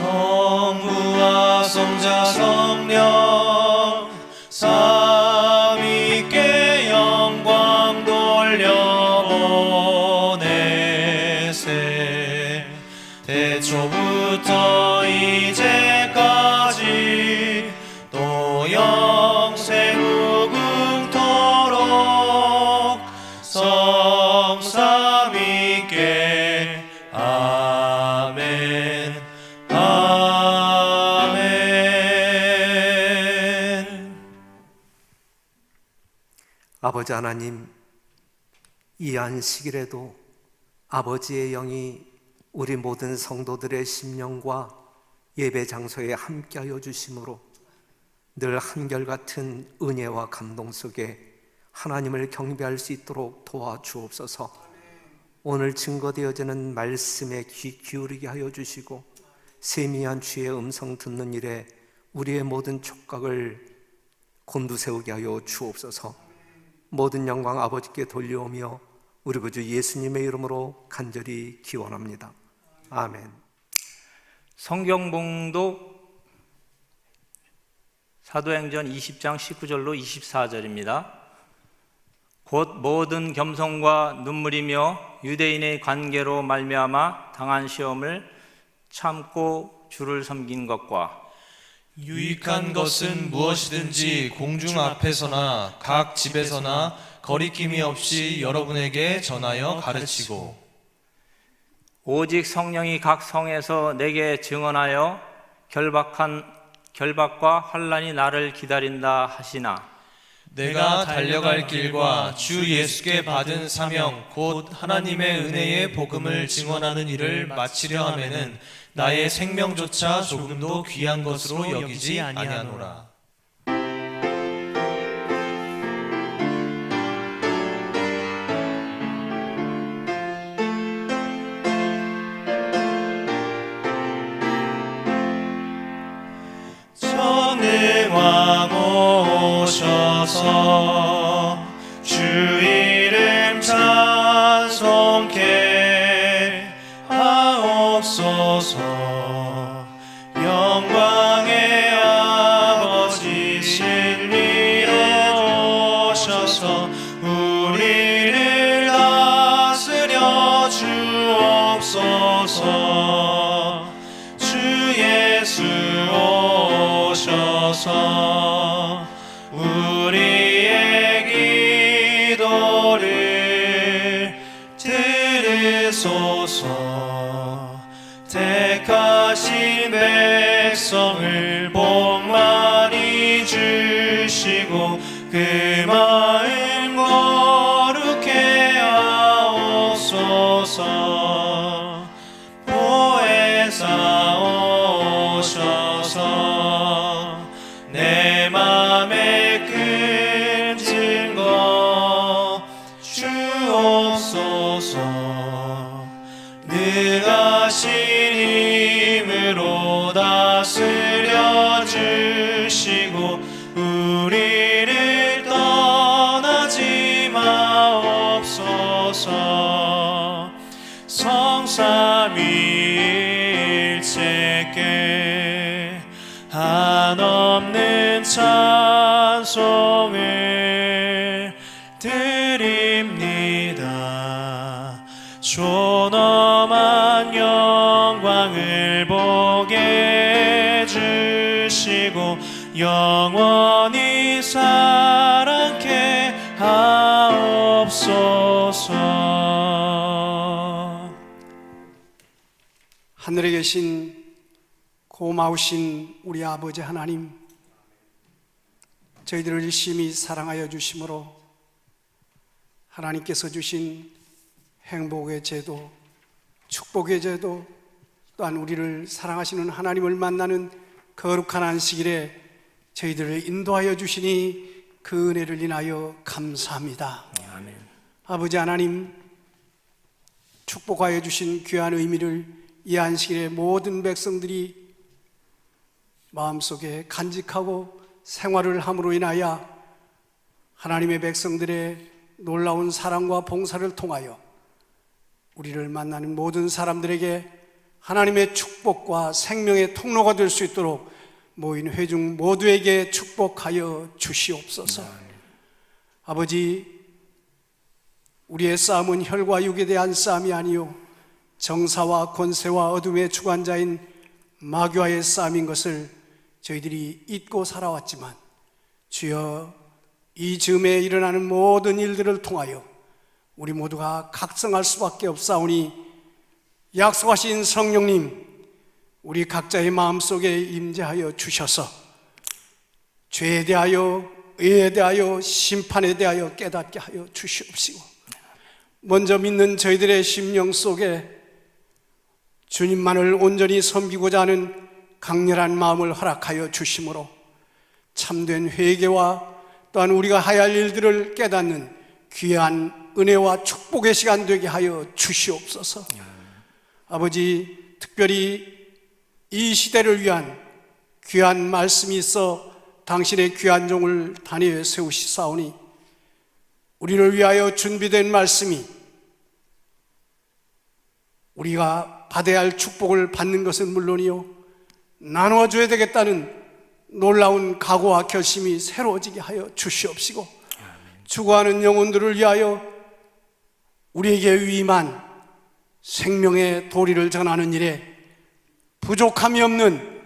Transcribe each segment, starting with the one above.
성부와 성자 성령 삼위께 영광 돌려보내세. 태초부터 이제까지 또 영생 무궁토록 성삼위께 아멘. 아버지 하나님, 이 안식일에도 아버지의 영이 우리 모든 성도들의 심령과 예배 장소에 함께하여 주심으로 늘 한결같은 은혜와 감동 속에 하나님을 경배할 수 있도록 도와주옵소서. 오늘 증거되어지는 말씀에 귀 기울이게 하여 주시고 세미한 주의 음성 듣는 일에 우리의 모든 촉각을 곤두세우게 하여 주옵소서. 모든 영광 아버지께 돌려오며 우리 구주 예수님의 이름으로 간절히 기원합니다. 아멘. 성경 봉독 사도행전 20장 19절로 24절입니다. 곧 모든 겸손과 눈물이며 유대인의 관계로 말미암아 당한 시험을 참고 주를 섬긴 것과 유익한 것은 무엇이든지 공중 앞에서나 각 집에서나 거리낌이 없이 여러분에게 전하여 가르치고 오직 성령이 각 성에서 내게 증언하여 결박과 환난이 나를 기다린다 하시나 내가 달려갈 길과 주 예수께 받은 사명 곧 하나님의 은혜의 복음을 증언하는 일을 마치려 하면은 나의 생명조차 조금도 귀한 것으로 여기지 아니하노라. 전능왕 오셔서 주 이름 찬송케 하옵소서. 영광의 아버지 진리로 오셔서 우리를 다스려 주옵소서. 주 예수 오셔서 우리의 기도를 들으소서. 택하신 백성을 복 많이 주시고 그 마음 거룩해 하옵소서. 보혜사 오셔서 내 맘에 큰 증거 주옵소서. 능하신 힘으로 다스려 주시고 우리를 떠나지 마옵소서. 성삼위일체께 한없는 찬송을 드리소서. 존엄한 영광을 보게 해주시고 영원히 사랑케 하옵소서. 하늘에 계신 고마우신 우리 아버지 하나님, 저희들을 열심히 사랑하여 주심으로 하나님께서 주신 행복의 제도, 축복의 제도, 또한 우리를 사랑하시는 하나님을 만나는 거룩한 안식일에 저희들을 인도하여 주시니 그 은혜를 인하여 감사합니다. 아멘. 아버지 하나님, 축복하여 주신 귀한 의미를 이 안식일에 모든 백성들이 마음속에 간직하고 생활을 함으로 인하여 하나님의 백성들의 놀라운 사랑과 봉사를 통하여 우리를 만나는 모든 사람들에게 하나님의 축복과 생명의 통로가 될 수 있도록 모인 회중 모두에게 축복하여 주시옵소서. 아버지, 우리의 싸움은 혈과 육에 대한 싸움이 아니요 정사와 권세와 어둠의 주관자인 마귀와의 싸움인 것을 저희들이 잊고 살아왔지만, 주여, 이 즈음에 일어나는 모든 일들을 통하여 우리 모두가 각성할 수밖에 없사오니 약속하신 성령님, 우리 각자의 마음속에 임재하여 주셔서 죄에 대하여, 의에 대하여, 심판에 대하여 깨닫게 하여 주시옵시고, 먼저 믿는 저희들의 심령 속에 주님만을 온전히 섬기고자 하는 강렬한 마음을 허락하여 주심으로 참된 회개와 또한 우리가 해야 할 일들을 깨닫는 귀한 은혜와 축복의 시간 되게 하여 주시옵소서. 아버지, 특별히 이 시대를 위한 귀한 말씀이 있어 당신의 귀한 종을 단위에 세우시사오니 우리를 위하여 준비된 말씀이 우리가 받아야 할 축복을 받는 것은 물론이요 나누어줘야 되겠다는 놀라운 각오와 결심이 새로워지게 하여 주시옵시고, 죽어가는 영혼들을 위하여 우리에게 위임한 생명의 도리를 전하는 일에 부족함이 없는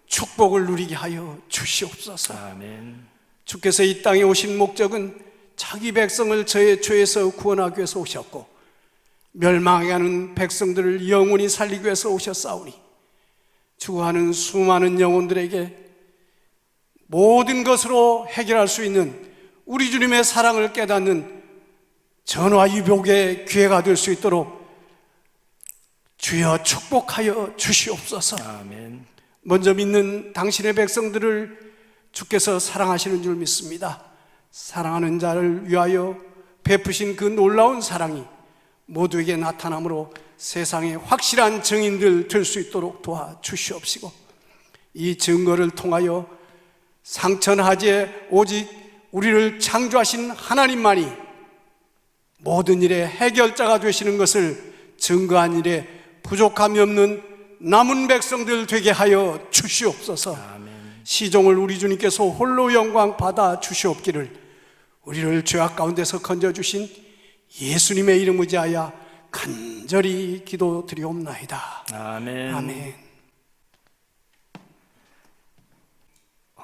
축복을 누리게 하여 주시옵소서. 아멘. 주께서 이 땅에 오신 목적은 자기 백성을 저의 죄에서 구원하기 위해서 오셨고 멸망하는 백성들을 영원히 살리기 위해서 오셨사오니 죽어가는 수많은 영혼들에게 모든 것으로 해결할 수 있는 우리 주님의 사랑을 깨닫는 전화위복의 기회가 될 수 있도록 주여 축복하여 주시옵소서. 아멘. 먼저 믿는 당신의 백성들을 주께서 사랑하시는 줄 믿습니다. 사랑하는 자를 위하여 베푸신 그 놀라운 사랑이 모두에게 나타남으로 세상의 확실한 증인들 될 수 있도록 도와주시옵시고, 이 증거를 통하여 상천하지에 오직 우리를 창조하신 하나님만이 모든 일의 해결자가 되시는 것을 증거한 일에 부족함이 없는 남은 백성들 되게 하여 주시옵소서. 아멘. 시종을 우리 주님께서 홀로 영광 받아 주시옵기를 우리를 죄악 가운데서 건져주신 예수님의 이름 의지하여 간절히 기도드리옵나이다. 아멘. 아멘.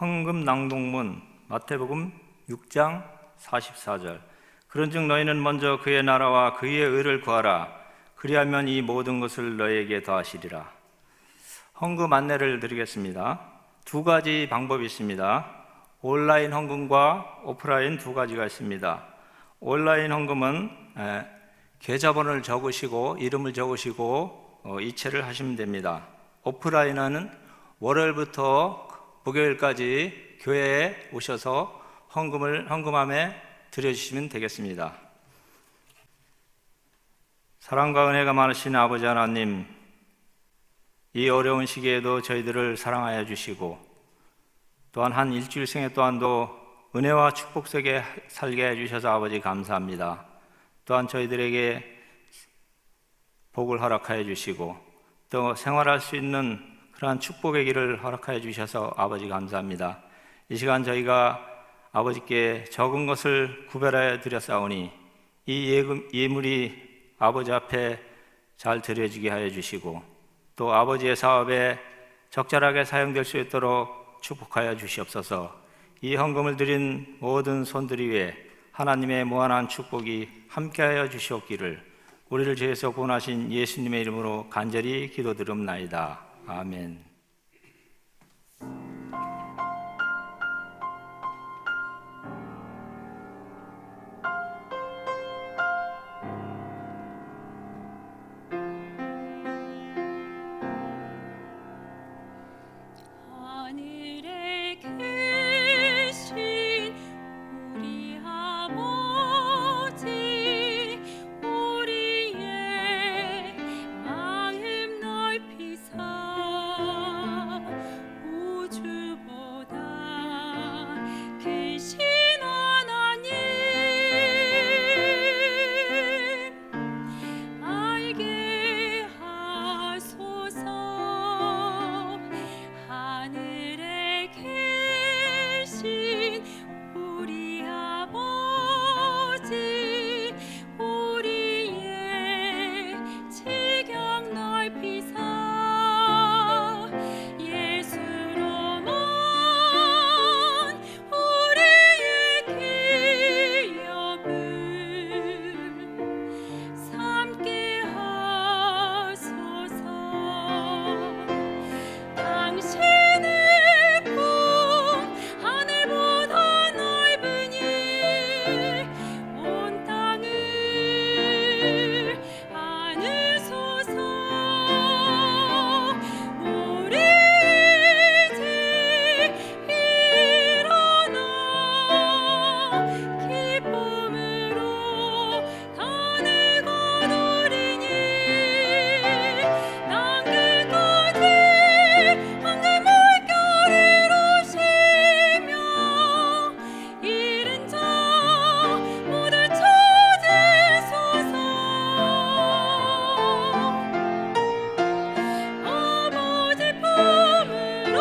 헌금 낭독문 마태복음 6장 44절. 그런즉 너희는 먼저 그의 나라와 그의 의를 구하라. 그리하면 이 모든 것을 너희에게 더하시리라. 헌금 안내를 드리겠습니다. 두 가지 방법이 있습니다. 온라인 헌금과 오프라인 두 가지가 있습니다. 온라인 헌금은 계좌번호를 적으시고 이름을 적으시고 이체를 하시면 됩니다. 오프라인은 월요일부터 목요일까지 교회에 오셔서 헌금함에 드려주시면 되겠습니다. 사랑과 은혜가 많으신 아버지 하나님, 이 어려운 시기에도 저희들을 사랑하여 주시고 또한 한 일주일 생애 또한도 은혜와 축복 속에 살게 해주셔서 아버지 감사합니다. 또한 저희들에게 복을 허락하여 주시고 또 생활할 수 있는 그러한 축복의 길을 허락하여 주셔서 아버지 감사합니다. 이 시간 저희가 아버지께 적은 것을 구별하여 드렸사오니 이 예물이 아버지 앞에 잘 드려지게 하여 주시고 또 아버지의 사업에 적절하게 사용될 수 있도록 축복하여 주시옵소서. 이 헌금을 드린 모든 손들 위에 하나님의 무한한 축복이 함께하여 주시옵기를 우리를 죄에서 구원하신 예수님의 이름으로 간절히 기도드립나이다. 아멘. 하늘에 계신 우리 아버지, 우리의 마음 넓히사 우주보다 크신 하나님 알게 하소서. 하늘에 계신 우리 아버지, 우리의 지경 넓히사 예수로만 우리의 기업을 삼게 하소서. 당신의 품 하늘보다 넓으니 온 땅을 안으소서. 우리 이제 일어나 기쁨으로 단을 거두리니 난 끝까지 황금 물결을 오시며 잃은 자 모두 찾으소서. 아버지 품으로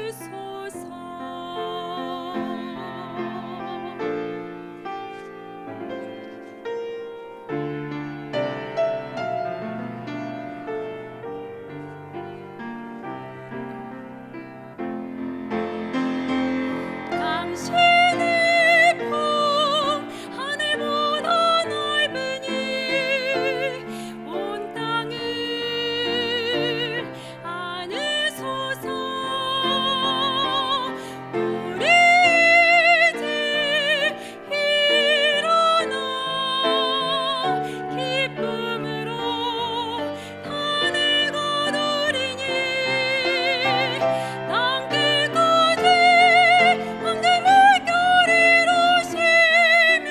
이끄소서. 당신의 품 하늘보다 넓으니 온 땅을 안으소서. 우리 이제 일어나 기쁨으로 단을 거두리니 난 끝까지 황금 물결을 오시며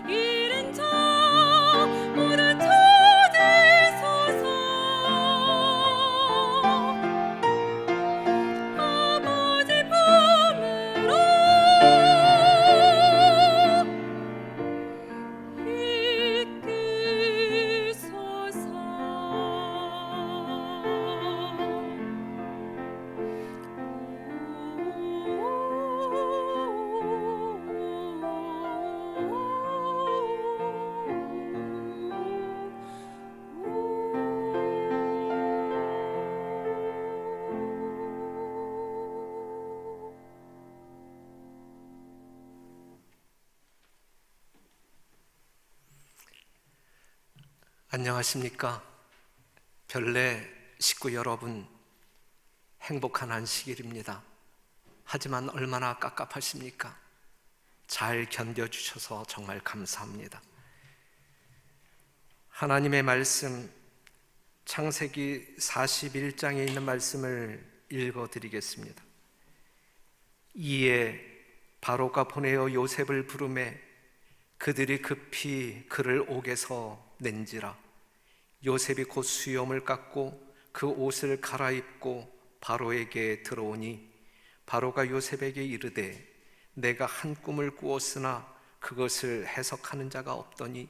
잃은 자 모두 찾으소서. 아버지 품으로 안녕하십니까? 별내 식구 여러분, 행복한 안식일입니다. 하지만 얼마나 깝깝하십니까? 잘 견뎌주셔서 정말 감사합니다. 하나님의 말씀, 창세기 41장에 있는 말씀을 읽어드리겠습니다. 이에 바로가 보내어 요셉을 부르매 그들이 급히 그를 옥에서 낸지라. 요셉이 곧 수염을 깎고 그 옷을 갈아입고 바로에게 들어오니 바로가 요셉에게 이르되 내가 한 꿈을 꾸었으나 그것을 해석하는 자가 없더니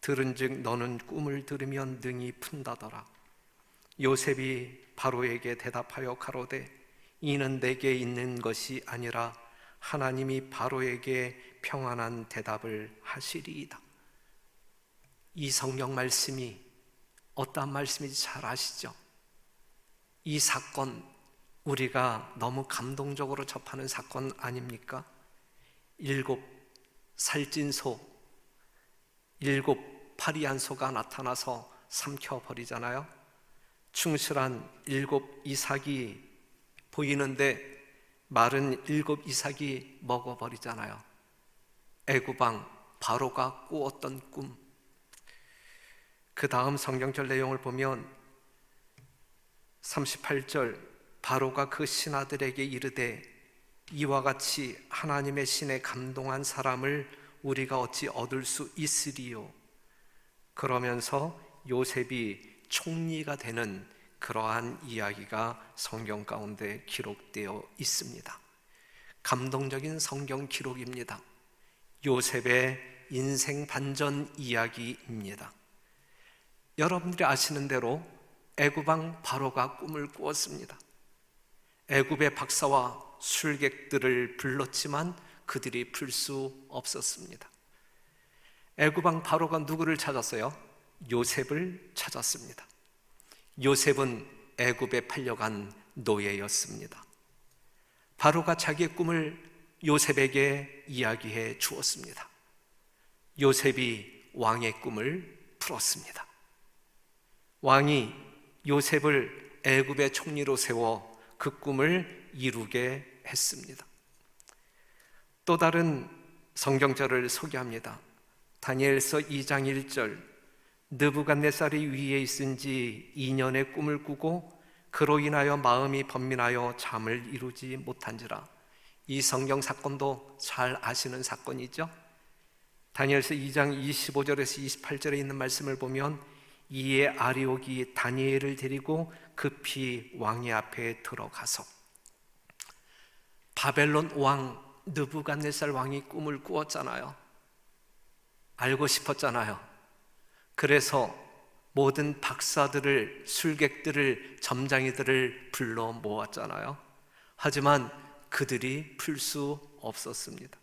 들은즉 너는 꿈을 들으면 능히 푼다더라. 요셉이 바로에게 대답하여 가로되 이는 내게 있는 것이 아니라 하나님이 바로에게 평안한 대답을 하시리이다. 이 성경 말씀이 어떠한 말씀인지 잘 아시죠? 이 사건, 우리가 너무 감동적으로 접하는 사건 아닙니까? 7 살찐소, 7 파리한 소가 나타나서 삼켜버리잖아요. 충실한 7 이삭이 보이는데 마른 7 이삭이 먹어버리잖아요. 애굽왕 바로가 꾸었던 꿈. 그 다음 성경절 내용을 보면 38절, 바로가 그 신하들에게 이르되 이와 같이 하나님의 신에 감동한 사람을 우리가 어찌 얻을 수 있으리요. 그러면서 요셉이 총리가 되는 그러한 이야기가 성경 가운데 기록되어 있습니다. 감동적인 성경 기록입니다. 요셉의 인생 반전 이야기입니다. 여러분들이 아시는 대로 애굽왕 바로가 꿈을 꾸었습니다. 애굽의 박사와 술객들을 불렀지만 그들이 풀 수 없었습니다. 애굽왕 바로가 누구를 찾았어요? 요셉을 찾았습니다. 요셉은 애굽에 팔려간 노예였습니다. 바로가 자기의 꿈을 요셉에게 이야기해 주었습니다. 요셉이 왕의 꿈을 풀었습니다. 왕이 요셉을 애굽의 총리로 세워 그 꿈을 이루게 했습니다. 또 다른 성경절을 소개합니다. 다니엘서 2장 1절, 느부갓네살이 위에 있은지 2년의 꿈을 꾸고 그로 인하여 마음이 번민하여 잠을 이루지 못한지라. 이 성경 사건도 잘 아시는 사건이죠. 다니엘서 2장 25절에서 28절에 있는 말씀을 보면 이에 아리옥이 다니엘을 데리고 급히 왕의 앞에 들어가서 바벨론 왕 느부갓네살 왕이 꿈을 꾸었잖아요. 알고 싶었잖아요. 그래서 모든 박사들을, 술객들을, 점장이들을 불러 모았잖아요. 하지만 그들이 풀 수 없었습니다.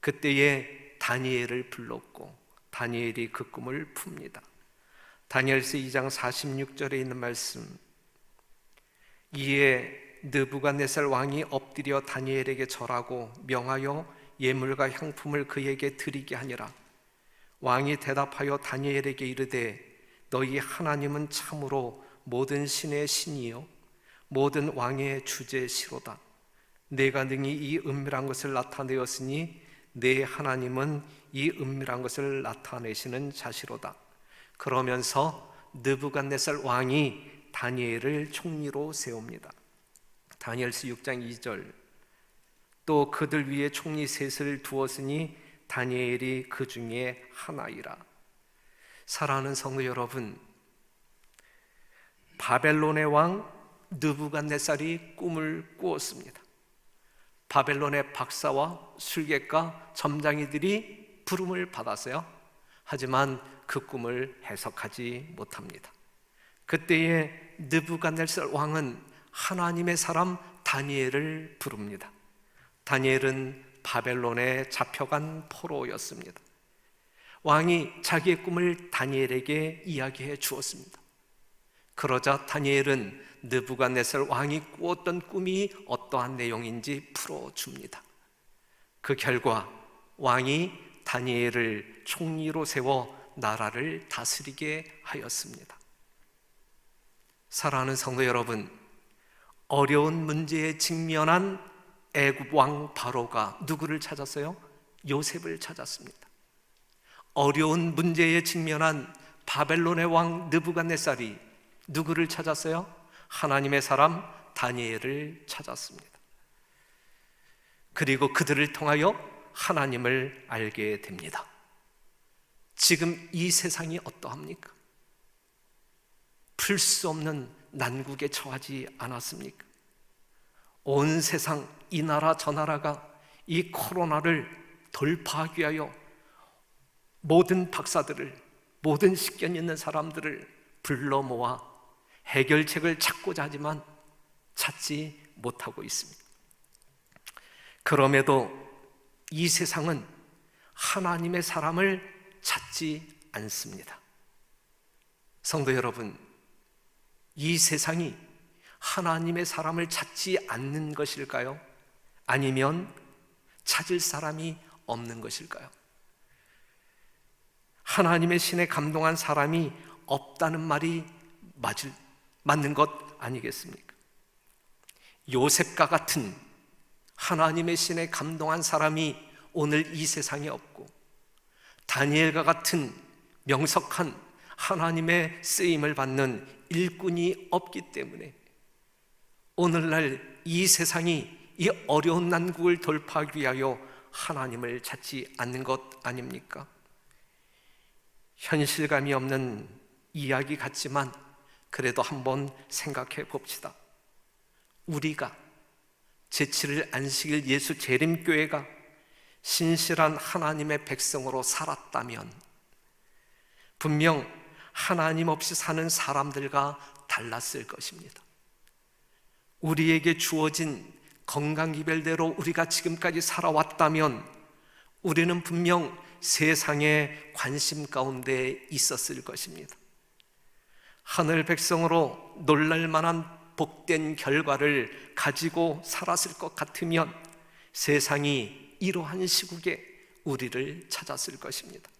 그때에 다니엘을 불렀고 다니엘이 그 꿈을 풉니다. 다니엘서 2장 46절에 있는 말씀, 이에 느부갓네살 왕이 엎드려 다니엘에게 절하고 명하여 예물과 향품을 그에게 드리게 하니라. 왕이 대답하여 다니엘에게 이르되 너희 하나님은 참으로 모든 신의 신이요 모든 왕의 주제시로다. 내가 능히 이 은밀한 것을 나타내었으니 내 하나님은 이 은밀한 것을 나타내시는 자시로다. 그러면서 느부갓네살 왕이 다니엘을 총리로 세웁니다. 다니엘서 6장 2절, 또 그들 위에 총리 셋을 두었으니 다니엘이 그 중에 하나이라. 사랑하는 성도 여러분, 바벨론의 왕 느부갓네살이 꿈을 꾸었습니다. 바벨론의 박사와 술객과 점장이들이 부름을 받았어요. 하지만 그 꿈을 해석하지 못합니다. 그때에 느부갓네살 왕은 하나님의 사람 다니엘을 부릅니다. 다니엘은 바벨론에 잡혀간 포로였습니다. 왕이 자기의 꿈을 다니엘에게 이야기해 주었습니다. 그러자 다니엘은 느부갓네살 왕이 꾸었던 꿈이 어떠한 내용인지 풀어줍니다. 그 결과 왕이 다니엘을 총리로 세워 나라를 다스리게 하였습니다. 사랑하는 성도 여러분, 어려운 문제에 직면한 애굽 왕 바로가 누구를 찾았어요? 요셉을 찾았습니다. 어려운 문제에 직면한 바벨론의 왕 느부갓네살이 누구를 찾았어요? 하나님의 사람 다니엘을 찾았습니다. 그리고 그들을 통하여 하나님을 알게 됩니다. 지금 이 세상이 어떠합니까? 풀 수 없는 난국에 처하지 않았습니까? 온 세상 이 나라 저 나라가 이 코로나를 돌파하기 위하여 모든 박사들을, 모든 식견 있는 사람들을 불러 모아 해결책을 찾고자 하지만 찾지 못하고 있습니다. 그럼에도 이 세상은 하나님의 사람을 찾지 않습니다. 성도 여러분, 이 세상이 하나님의 사람을 찾지 않는 것일까요? 아니면 찾을 사람이 없는 것일까요? 하나님의 신에 감동한 사람이 없다는 말이 맞는 것 아니겠습니까? 요셉과 같은 하나님의 신에 감동한 사람이 오늘 이 세상에 없고, 다니엘과 같은 명석한 하나님의 쓰임을 받는 일꾼이 없기 때문에 오늘날 이 세상이 이 어려운 난국을 돌파하기 위하여 하나님을 찾지 않는 것 아닙니까? 현실감이 없는 이야기 같지만 그래도 한번 생각해 봅시다. 우리가 제7일 안식일 예수 재림교회가 신실한 하나님의 백성으로 살았다면 분명 하나님 없이 사는 사람들과 달랐을 것입니다. 우리에게 주어진 건강기별대로 우리가 지금까지 살아왔다면 우리는 분명 세상의 관심 가운데 있었을 것입니다. 하늘 백성으로 놀랄만한 복된 결과를 가지고 살았을 것 같으면 세상이 이러한 시국에 우리를 찾았을 것입니다.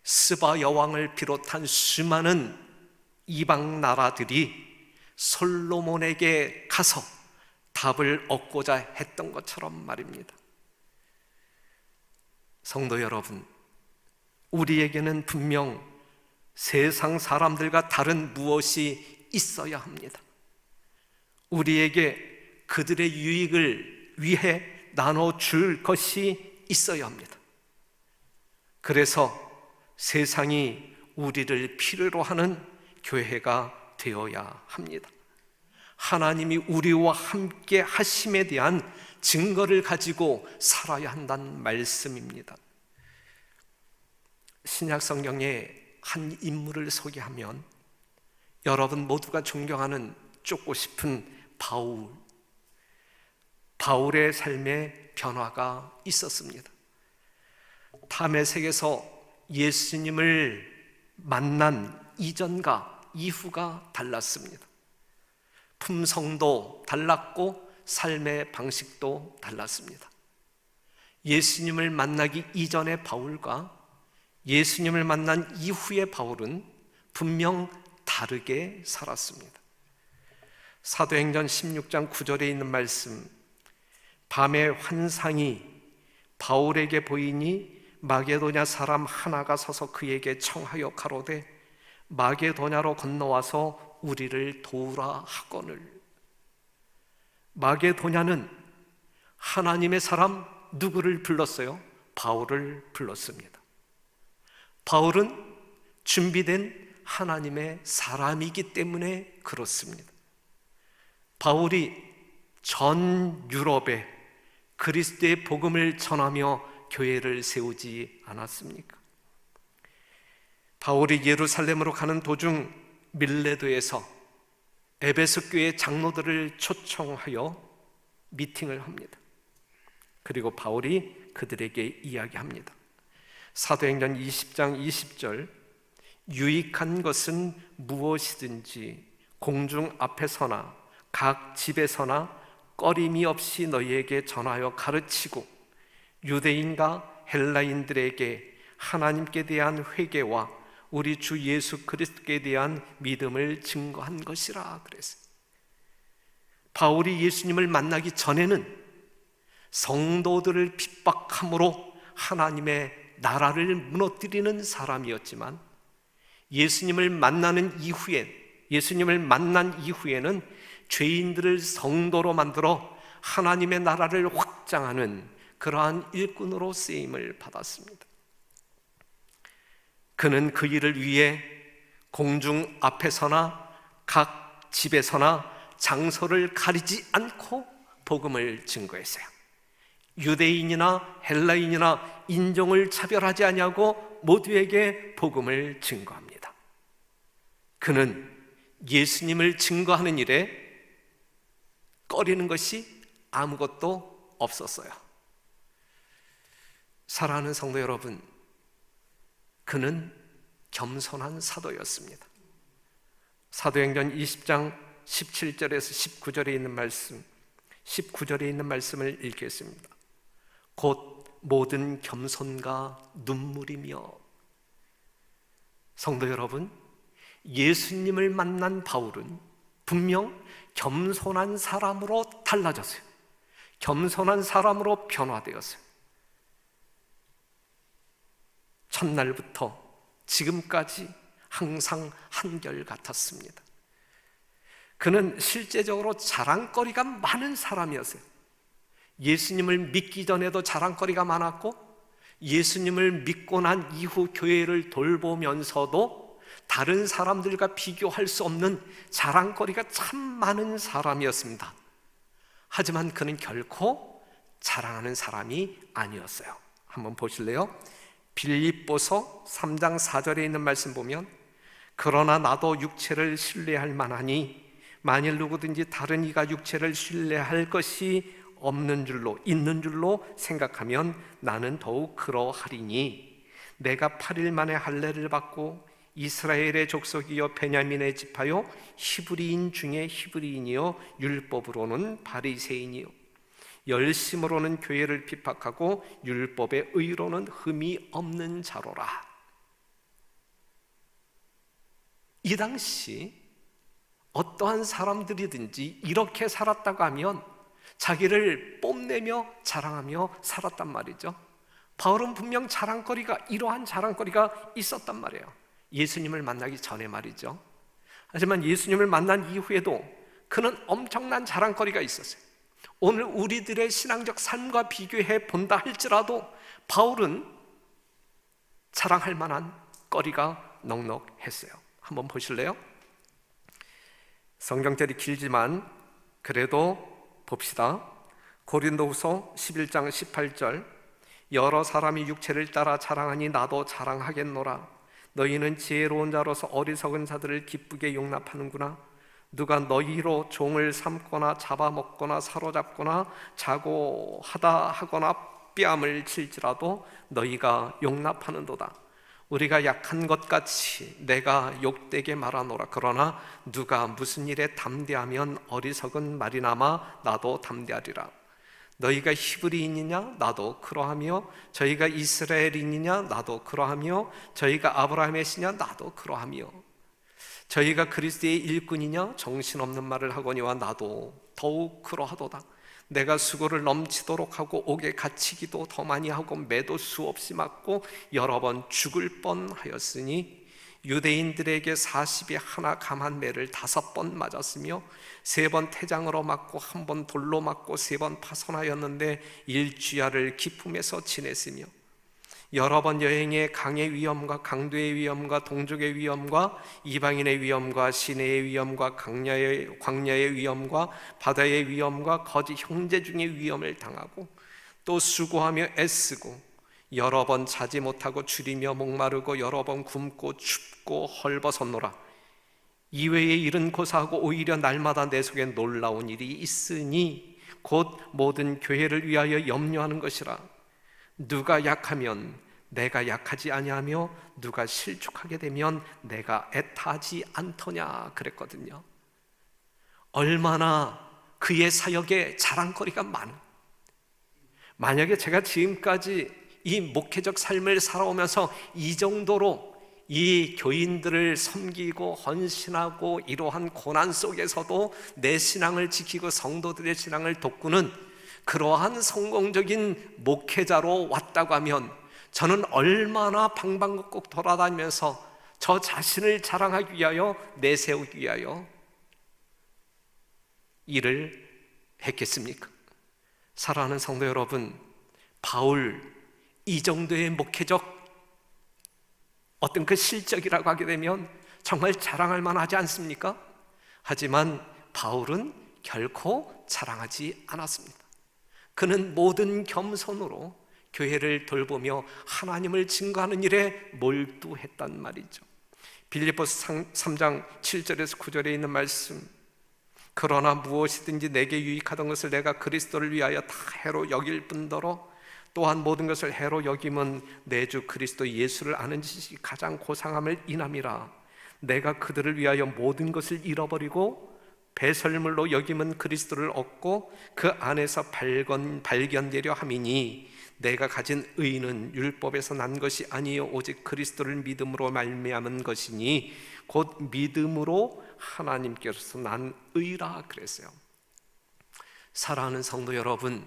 스바 여왕을 비롯한 수많은 이방 나라들이 솔로몬에게 가서 답을 얻고자 했던 것처럼 말입니다. 성도 여러분, 우리에게는 분명 세상 사람들과 다른 무엇이 있어야 합니다. 우리에게 그들의 유익을 위해 나눠줄 것이 있어야 합니다. 그래서 세상이 우리를 필요로 하는 교회가 되어야 합니다. 하나님이 우리와 함께 하심에 대한 증거를 가지고 살아야 한다는 말씀입니다. 신약 성경에 한 인물을 소개하면 여러분 모두가 존경하는 쫓고 싶은 바울의 삶에 변화가 있었습니다. 다메섹에서 예수님을 만난 이전과 이후가 달랐습니다. 품성도 달랐고 삶의 방식도 달랐습니다. 예수님을 만나기 이전의 바울과 예수님을 만난 이후의 바울은 분명 다르게 살았습니다. 사도행전 16장 9절에 있는 말씀, 밤에 환상이 바울에게 보이니 마게도냐 사람 하나가 서서 그에게 청하여 가로되 마게도냐로 건너와서 우리를 도우라 하거늘. 마게도냐는 하나님의 사람 누구를 불렀어요? 바울을 불렀습니다. 바울은 준비된 하나님의 사람이기 때문에 그렇습니다. 바울이 전 유럽에 그리스도의 복음을 전하며 교회를 세우지 않았습니까? 바울이 예루살렘으로 가는 도중 밀레도에서 에베소 교회 장로들을 초청하여 미팅을 합니다. 그리고 바울이 그들에게 이야기합니다. 사도행전 20장 20절, 유익한 것은 무엇이든지 공중 앞에서나 각 집에서나 꺼림이 없이 너희에게 전하여 가르치고 유대인과 헬라인들에게 하나님께 대한 회개와 우리 주 예수 그리스도께 대한 믿음을 증거한 것이라 그랬어요. 바울이 예수님을 만나기 전에는 성도들을 핍박함으로 하나님의 나라를 무너뜨리는 사람이었지만 예수님을 만난 이후에는 죄인들을 성도로 만들어 하나님의 나라를 확장하는 그러한 일꾼으로 쓰임을 받았습니다. 그는 그 일을 위해 공중 앞에서나 각 집에서나 장소를 가리지 않고 복음을 증거했어요. 유대인이나 헬라인이나 인종을 차별하지 아니하고 모두에게 복음을 증거합니다. 그는 예수님을 증거하는 일에 꺼리는 것이 아무것도 없었어요. 사랑하는 성도 여러분, 그는 겸손한 사도였습니다. 사도행전 20장 17절에서 19절에 있는 말씀, 19절에 있는 말씀을 읽겠습니다. 곧 모든 겸손과 눈물이며. 성도 여러분, 예수님을 만난 바울은 분명 겸손한 사람으로 달라졌어요. 겸손한 사람으로 변화되었어요. 첫날부터 지금까지 항상 한결같았습니다. 그는 실제적으로 자랑거리가 많은 사람이었어요. 예수님을 믿기 전에도 자랑거리가 많았고, 예수님을 믿고 난 이후 교회를 돌보면서도 다른 사람들과 비교할 수 없는 자랑거리가 참 많은 사람이었습니다. 하지만 그는 결코 자랑하는 사람이 아니었어요. 한번 보실래요? 빌립보서 3장 4절에 있는 말씀 보면, 그러나 나도 육체를 신뢰할 만하니 만일 누구든지 다른 이가 육체를 신뢰할 것이 없는 줄로 있는 줄로 생각하면 나는 더욱 그러하리니, 내가 8일 만에 할례를 받고 이스라엘의 족속이요 베냐민의 지파요 히브리인 중에 히브리인이요 율법으로는 바리새인이요 열심으로는 교회를 핍박하고 율법의 의로는 흠이 없는 자로라. 이 당시 어떠한 사람들이든지 이렇게 살았다고 하면 자기를 뽐내며 자랑하며 살았단 말이죠. 바울은 분명 자랑거리가, 이러한 자랑거리가 있었단 말이에요. 예수님을 만나기 전에 말이죠. 하지만 예수님을 만난 이후에도 그는 엄청난 자랑거리가 있었어요. 오늘 우리들의 신앙적 삶과 비교해 본다 할지라도 바울은 자랑할 만한 거리가 넉넉했어요. 한번 보실래요? 성경절이 길지만 그래도 봅시다. 고린도후서 11장 18절, 여러 사람이 육체를 따라 자랑하니 나도 자랑하겠노라. 너희는 지혜로운 자로서 어리석은 자들을 기쁘게 용납하는구나. 누가 너희로 종을 삼거나 잡아먹거나 사로잡거나 자고하다 하거나 뺨을 칠지라도 너희가 용납하는도다. 우리가 약한 것 같이 내가 욕되게 말하노라. 그러나 누가 무슨 일에 담대하면 어리석은 말이나마 나도 담대하리라. 너희가 히브리인이냐? 나도 그러하며, 저희가 이스라엘인이냐? 나도 그러하며, 저희가 아브라함의 씨냐? 나도 그러하며, 저희가 그리스도의 일꾼이냐? 정신없는 말을 하거니와 나도 더욱 그러하도다. 내가 수고를 넘치도록 하고 옥에 갇히기도 더 많이 하고 매도 수없이 맞고 여러 번 죽을 뻔하였으니, 유대인들에게 40에 하나 감한 매를 5번 맞았으며 3번 태장으로 맞고 1번 돌로 맞고 3번 파손하였는데 일주야를 기품에서 지냈으며, 여러 번 여행에 강의 위험과 강도의 위험과 동족의 위험과 이방인의 위험과 시내의 위험과 광야의 위험과 바다의 위험과 거짓 형제 중의 위험을 당하고, 또 수고하며 애쓰고 여러 번 자지 못하고 줄이며 목마르고 여러 번 굶고 춥고 헐벗었노라. 이외의 일은 고사하고 오히려 날마다 내 속에 놀라운 일이 있으니 곧 모든 교회를 위하여 염려하는 것이라. 누가 약하면 내가 약하지 아니하며 누가 실족하게 되면 내가 애타하지 않더냐 그랬거든요. 얼마나 그의 사역에 자랑거리가 많은, 만약에 제가 지금까지 이 목회적 삶을 살아오면서 이 정도로 이 교인들을 섬기고 헌신하고 이러한 고난 속에서도 내 신앙을 지키고 성도들의 신앙을 돕고는 그러한 성공적인 목회자로 왔다고 하면 저는 얼마나 방방곡곡 돌아다니면서 저 자신을 자랑하기 위하여, 내세우기 위하여 일을 했겠습니까? 사랑하는 성도 여러분, 바울 이 정도의 목회적 어떤 그 실적이라고 하게 되면 정말 자랑할 만하지 않습니까? 하지만 바울은 결코 자랑하지 않았습니다. 그는 모든 겸손으로 교회를 돌보며 하나님을 증거하는 일에 몰두했단 말이죠. 빌립보서 3장 7절에서 9절에 있는 말씀, 그러나 무엇이든지 내게 유익하던 것을 내가 그리스도를 위하여 다 해로 여길 뿐더러 또한 모든 것을 해로 여김은 내 주 그리스도 예수를 아는 지식이 가장 고상함을 인함이라. 내가 그들을 위하여 모든 것을 잃어버리고 배설물로 여김은 그리스도를 얻고 그 안에서 발견되려 함이니 내가 가진 의는 율법에서 난 것이 아니요 오직 그리스도를 믿음으로 말미암은 것이니 곧 믿음으로 하나님께로서 난 의라 그랬어요. 사랑하는 성도 여러분,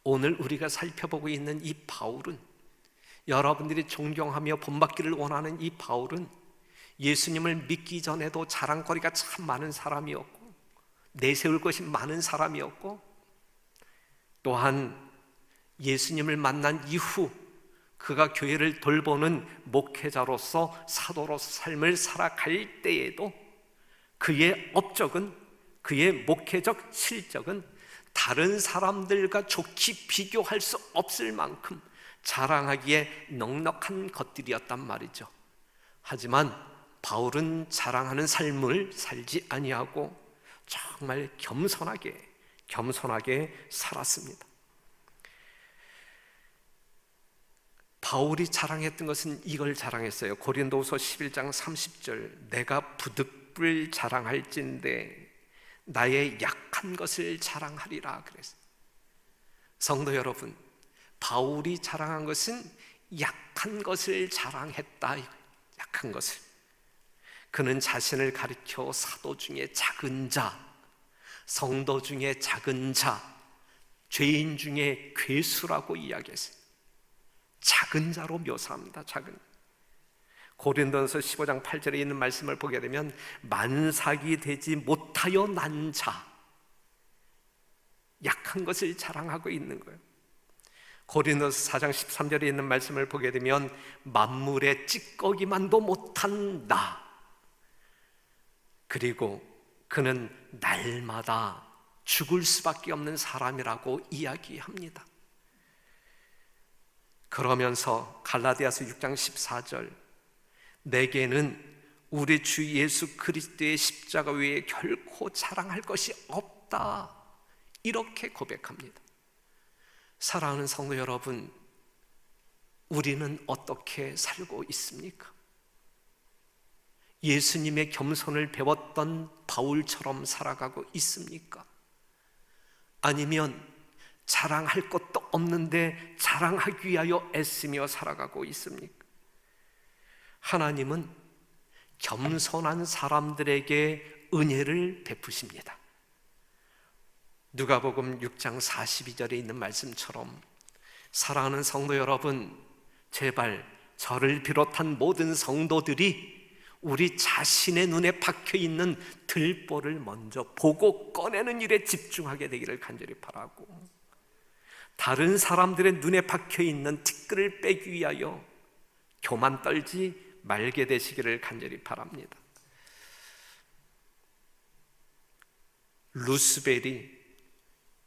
오늘 우리가 살펴보고 있는 이 바울은, 여러분들이 존경하며 본받기를 원하는 이 바울은 예수님을 믿기 전에도 자랑거리가 참 많은 사람이었고 내세울 것이 많은 사람이었고, 또한 예수님을 만난 이후 그가 교회를 돌보는 목회자로서 사도로서 삶을 살아갈 때에도 그의 업적은, 그의 목회적 실적은 다른 사람들과 좋게 비교할 수 없을 만큼 자랑하기에 넉넉한 것들이었단 말이죠. 하지만 바울은 자랑하는 삶을 살지 아니하고 정말 겸손하게 살았습니다. 바울이 자랑했던 것은 이걸 자랑했어요. 고린도후서 11장 30절, 내가 부득불 자랑할진대 나의 약한 것을 자랑하리라 그랬어요. 성도 여러분, 바울이 자랑한 것은 약한 것을 자랑했다. 약한 것을. 그는 자신을 가리켜 사도 중에 작은 자, 성도 중에 작은 자, 죄인 중에 괴수라고 이야기했어요. 작은 자로 묘사합니다. 작은. 고린도전서 15장 8절에 있는 말씀을 보게 되면 만삭이 되지 못하여 난 자, 약한 것을 자랑하고 있는 거예요. 고린도전서 4장 13절에 있는 말씀을 보게 되면 만물의 찌꺼기만도 못한 나, 그리고 그는 날마다 죽을 수밖에 없는 사람이라고 이야기합니다. 그러면서 갈라디아서 6장 14절, 내게는 우리 주 예수 그리스도의 십자가 외에 결코 자랑할 것이 없다, 이렇게 고백합니다. 사랑하는 성도 여러분, 우리는 어떻게 살고 있습니까? 예수님의 겸손을 배웠던 바울처럼 살아가고 있습니까? 아니면 자랑할 것도 없는데 자랑하기 위하여 애쓰며 살아가고 있습니까? 하나님은 겸손한 사람들에게 은혜를 베푸십니다. 누가복음 6장 42절에 있는 말씀처럼, 사랑하는 성도 여러분, 제발 저를 비롯한 모든 성도들이 우리 자신의 눈에 박혀있는 들보를 먼저 보고 꺼내는 일에 집중하게 되기를 간절히 바라고, 다른 사람들의 눈에 박혀있는 티끌을 빼기 위하여 교만 떨지 말게 되시기를 간절히 바랍니다. 루스벨이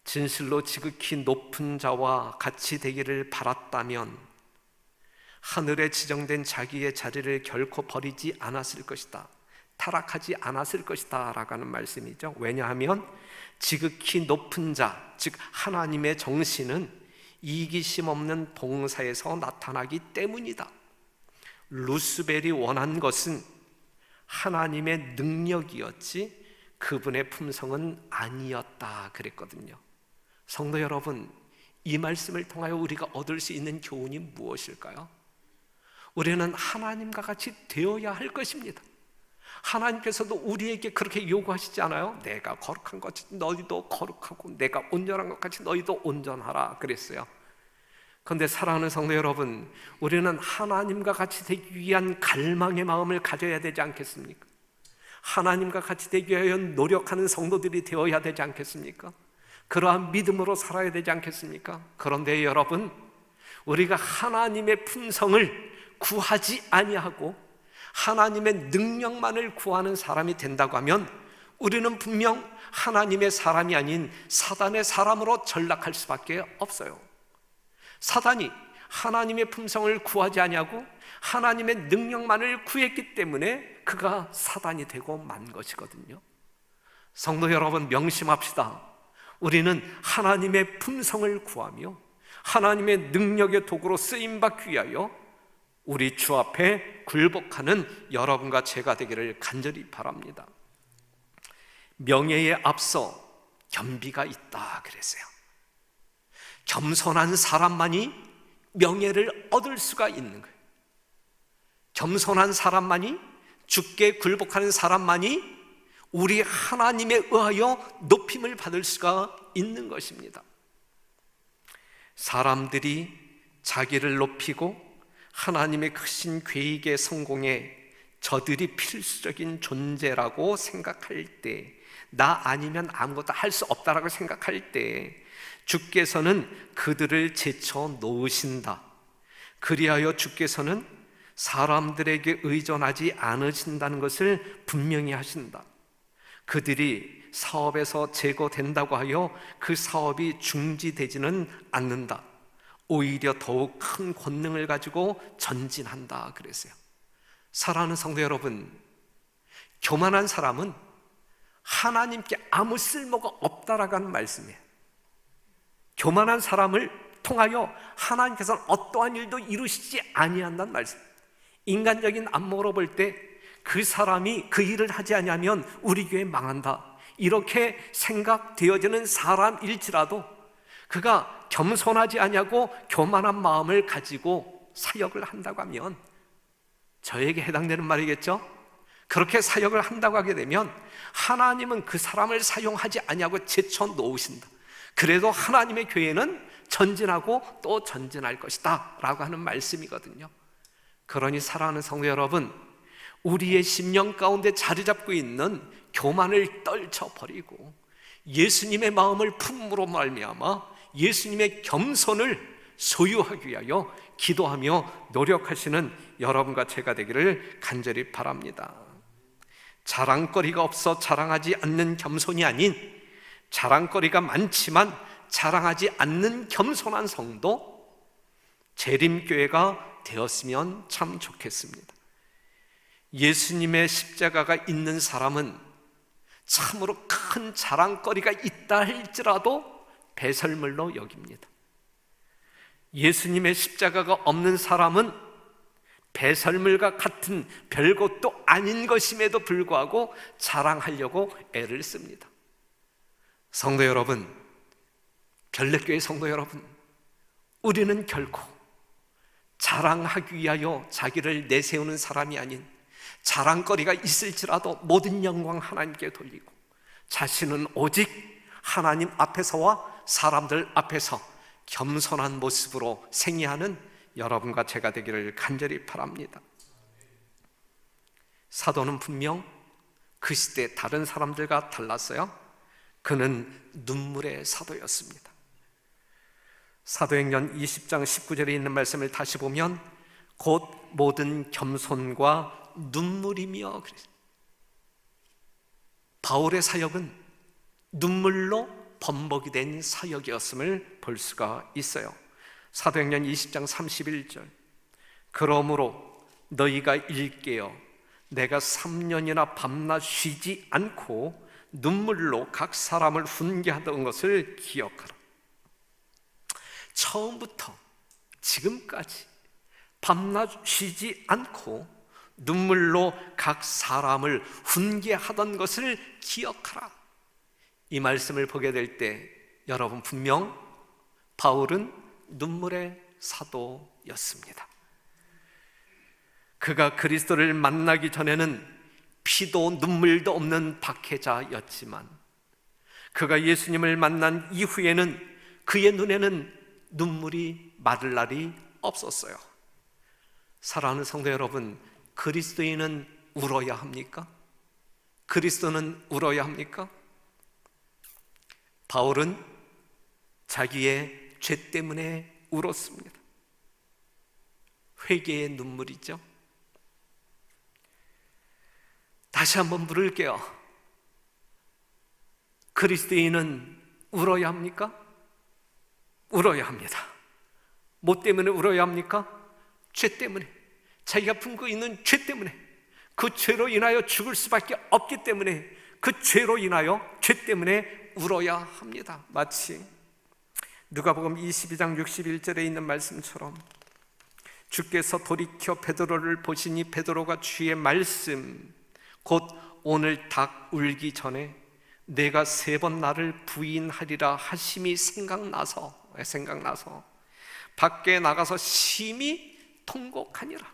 진실로 지극히 높은 자와 같이 되기를 바랐다면 하늘에 지정된 자기의 자리를 결코 버리지 않았을 것이다, 타락하지 않았을 것이다 라고 하는 말씀이죠. 왜냐하면 지극히 높은 자, 즉 하나님의 정신은 이기심 없는 봉사에서 나타나기 때문이다. 루스벨이 원한 것은 하나님의 능력이었지 그분의 품성은 아니었다 그랬거든요. 성도 여러분, 이 말씀을 통하여 우리가 얻을 수 있는 교훈이 무엇일까요? 우리는 하나님과 같이 되어야 할 것입니다. 하나님께서도 우리에게 그렇게 요구하시지 않아요? 내가 거룩한 것 같이 너희도 거룩하고 내가 온전한 것 같이 너희도 온전하라 그랬어요. 그런데 사랑하는 성도 여러분, 우리는 하나님과 같이 되기 위한 갈망의 마음을 가져야 되지 않겠습니까? 하나님과 같이 되기 위하여 노력하는 성도들이 되어야 되지 않겠습니까? 그러한 믿음으로 살아야 되지 않겠습니까? 그런데 여러분, 우리가 하나님의 품성을 구하지 아니하고 하나님의 능력만을 구하는 사람이 된다고 하면 우리는 분명 하나님의 사람이 아닌 사단의 사람으로 전락할 수밖에 없어요. 사단이 하나님의 품성을 구하지 아니하고 하나님의 능력만을 구했기 때문에 그가 사단이 되고 만 것이거든요. 성도 여러분, 명심합시다. 우리는 하나님의 품성을 구하며 하나님의 능력의 도구로 쓰임받기 위하여 우리 주 앞에 굴복하는 여러분과 제가 되기를 간절히 바랍니다. 명예에 앞서 겸비가 있다 그랬어요. 겸손한 사람만이 명예를 얻을 수가 있는 거예요. 겸손한 사람만이, 주께 굴복하는 사람만이 우리 하나님에 의하여 높임을 받을 수가 있는 것입니다. 사람들이 자기를 높이고 하나님의 크신 계획의 성공에 저들이 필수적인 존재라고 생각할 때, 나 아니면 아무것도 할 수 없다라고 생각할 때 주께서는 그들을 제쳐 놓으신다. 그리하여 주께서는 사람들에게 의존하지 않으신다는 것을 분명히 하신다. 그들이 사업에서 제거된다고 하여 그 사업이 중지되지는 않는다. 오히려 더욱 큰 권능을 가지고 전진한다 그랬어요. 사랑하는 성도 여러분, 교만한 사람은 하나님께 아무 쓸모가 없다라고 하는 말씀이에요. 교만한 사람을 통하여 하나님께서는 어떠한 일도 이루시지 아니한다는 말씀. 인간적인 안목으로 볼 때 그 사람이 그 일을 하지 않으면 우리 교회 망한다, 이렇게 생각되어지는 사람일지라도 그가 겸손하지 아니하고 교만한 마음을 가지고 사역을 한다고 하면, 저에게 해당되는 말이겠죠? 그렇게 사역을 한다고 하게 되면 하나님은 그 사람을 사용하지 아니하고 제쳐 놓으신다. 그래도 하나님의 교회는 전진하고 또 전진할 것이다 라고 하는 말씀이거든요. 그러니 사랑하는 성도 여러분, 우리의 심령 가운데 자리 잡고 있는 교만을 떨쳐버리고 예수님의 마음을 품으로 말미암아 예수님의 겸손을 소유하기 위하여 기도하며 노력하시는 여러분과 제가 되기를 간절히 바랍니다. 자랑거리가 없어 자랑하지 않는 겸손이 아닌, 자랑거리가 많지만 자랑하지 않는 겸손한 성도, 재림교회가 되었으면 참 좋겠습니다. 예수님의 십자가가 있는 사람은 참으로 큰 자랑거리가 있다 할지라도 배설물로 여깁니다. 예수님의 십자가가 없는 사람은 배설물과 같은 별것도 아닌 것임에도 불구하고 자랑하려고 애를 씁니다. 성도 여러분, 별내교회 성도 여러분, 우리는 결코 자랑하기 위하여 자기를 내세우는 사람이 아닌, 자랑거리가 있을지라도 모든 영광 하나님께 돌리고 자신은 오직 하나님 앞에서와 사람들 앞에서 겸손한 모습으로 생애하는 여러분과 제가 되기를 간절히 바랍니다. 사도는 분명 그 시대 다른 사람들과 달랐어요. 그는 눈물의 사도였습니다. 사도행전 20장 19절에 있는 말씀을 다시 보면 곧 모든 겸손과 눈물이며 그랬어요. 바울의 사역은 눈물로 범벅이 된 사역이었음을 볼 수가 있어요. 사도행전 20장 31절, 그러므로 너희가 일깨어 내가 3년이나 밤낮 쉬지 않고 눈물로 각 사람을 훈계하던 것을 기억하라. 처음부터 지금까지 밤낮 쉬지 않고 눈물로 각 사람을 훈계하던 것을 기억하라. 이 말씀을 보게 될 때 여러분, 분명 바울은 눈물의 사도였습니다. 그가 그리스도를 만나기 전에는 피도 눈물도 없는 박해자였지만 그가 예수님을 만난 이후에는 그의 눈에는 눈물이 마를 날이 없었어요. 사랑하는 성도 여러분, 그리스도인은 울어야 합니까? 그리스도는 울어야 합니까? 바울은 자기의 죄 때문에 울었습니다. 회개의 눈물이죠. 다시 한번 물을게요. 그리스도인은 울어야 합니까? 울어야 합니다. 뭐 때문에 울어야 합니까? 죄 때문에, 자기가 품고 있는 죄 때문에, 그 죄로 인하여 죽을 수밖에 없기 때문에 그 죄로 인하여 죄 때문에 울어야 합니다. 마치 누가복음 22장 61절에 있는 말씀처럼 주께서 돌이켜 베드로를 보시니 베드로가 주의 말씀 곧 오늘 닭 울기 전에 내가 3번 나를 부인하리라 하심이 생각나서 밖에 나가서 심히 통곡하니라.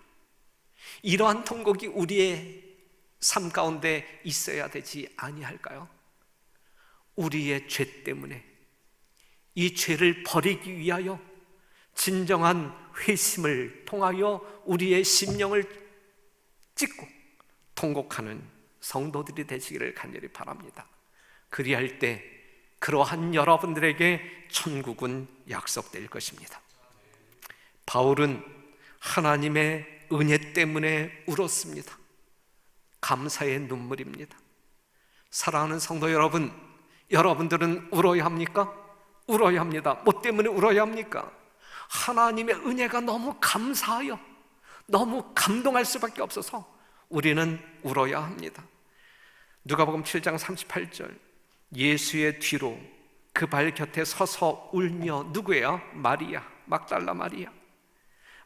이러한 통곡이 우리의 삶 가운데 있어야 되지 아니할까요? 우리의 죄 때문에 이 죄를 버리기 위하여 진정한 회심을 통하여 우리의 심령을 찢고 통곡하는 성도들이 되시기를 간절히 바랍니다. 그리할 때 그러한 여러분들에게 천국은 약속될 것입니다. 바울은 하나님의 은혜 때문에 울었습니다. 감사의 눈물입니다. 사랑하는 성도 여러분, 여러분들은 울어야 합니까? 울어야 합니다. 뭐 때문에 울어야 합니까? 하나님의 은혜가 너무 감사하여 너무 감동할 수밖에 없어서 우리는 울어야 합니다. 누가복음 7장 38절, 예수의 뒤로 그 발 곁에 서서 울며, 누구예요? 마리아, 막달라 마리아.